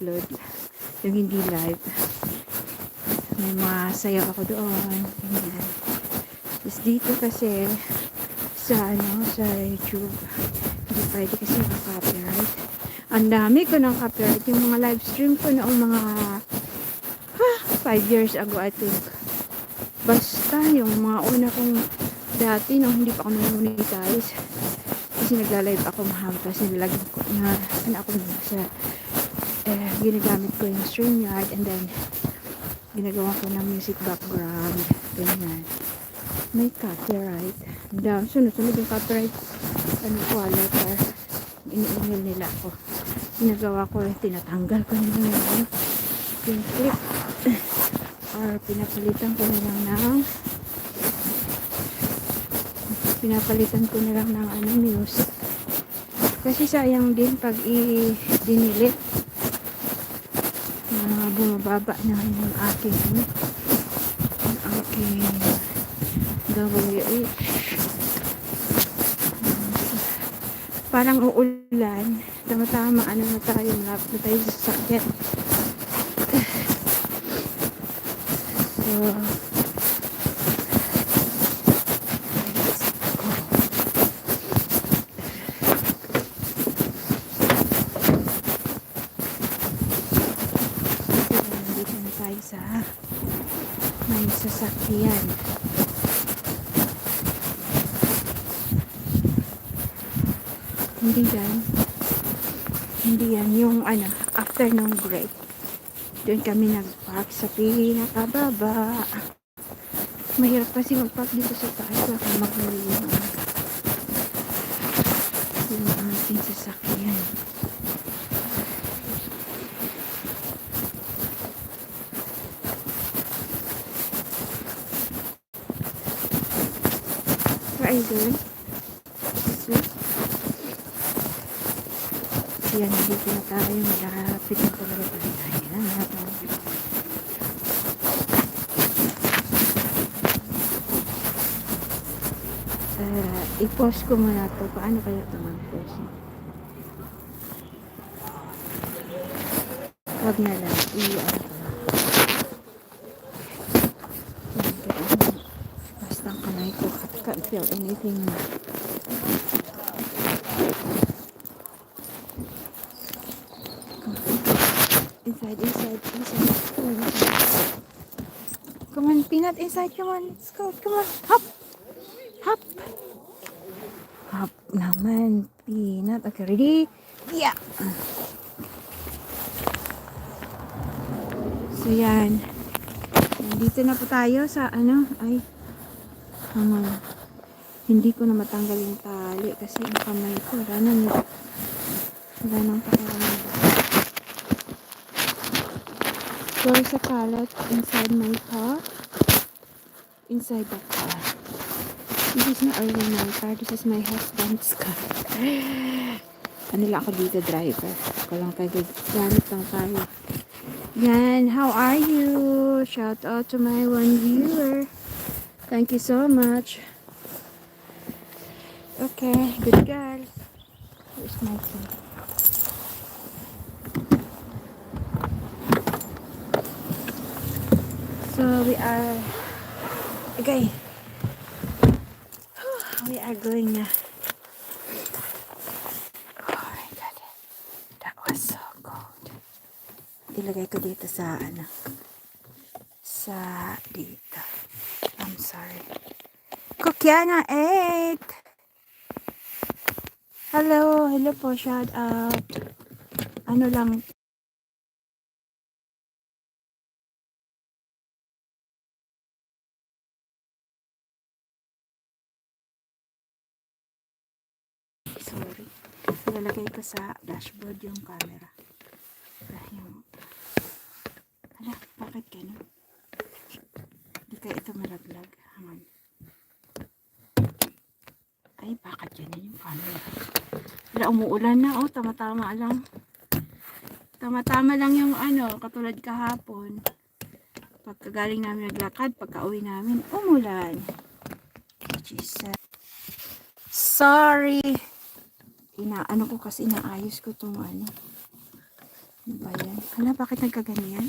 upload. Yung hindi live. May mga sayaw ako doon. Ganyan. Tapos dito kasi sa sa YouTube hindi pwede kasi ng copyright. Ang dami ko ng copyright. Yung mga live stream ko noong mga 5 years ago, I think. Basta yung mga una kong dati nung hindi pa ako monetize kasi nagla-live ako mahaba kasi nilagyan ko na ako sa ginagamit ko yung StreamYard and then ginagawa ko ng music background ganyan. May copyright sunod-sunod yung copyright letter in-email nila ako. Ginagawa ko tinatanggal ko nila yung clip or pinapalitan ko na lang ng music kasi sayang din pag i-dinilit na bumababa na yung aking WH parang uulan tama-tama na tayo malapit na tayo sa sakit so sa may sasakyan hindi yan yung after nung break doon kami nag-park sa pinakababa. Mahirap kasi mag-park dito sa taas baka maghuli yung ating sasakyan. Doon. So, yan, dito na tayo. Malapit na talaga tayo. I-pause ko muna ito. Paano kaya ito mag-pause? Wag na lang. Basta ang kamay ko. Can't feel anything. Inside. Come on, Peanut, inside. Come on, let's go. Come on, hop. Hop naman, Peanut. Okay, ready? Yeah. So, yan. Nandito na po tayo sa hindi ko na matanggal yung tali kasi yung kamay ko wala nang pakiramdam. There's a pallet inside my car. Inside the car. This is not really my car. This is my husband's car. Ano lang ako dito, driver. Ako lang tayo. Gamit lang tayo. Yan. How are you? Shout out to my one viewer. Thank you so much. Okay. Good girl. Here's my key. So we are going na. Oh my God. That was so cold. Ilagay ko dito sa dito. I'm sorry. Kukyana 8. Hello po, shout out. Lang sorry. Ilalagay ko sa dashboard yung camera. Bakit ganun? Hindi kaya ito malaglag. Hangan. Ay, bakit ganun yung camera? Wala, umuulan na. Oh, tama-tama lang. Tama-tama lang yung katulad kahapon. Pagkagaling namin naglakad, pagka-uwi namin, umulan. Jesus. Sorry. Inaayos ko tong Ano ba yan? Hala, bakit nagkaganyan?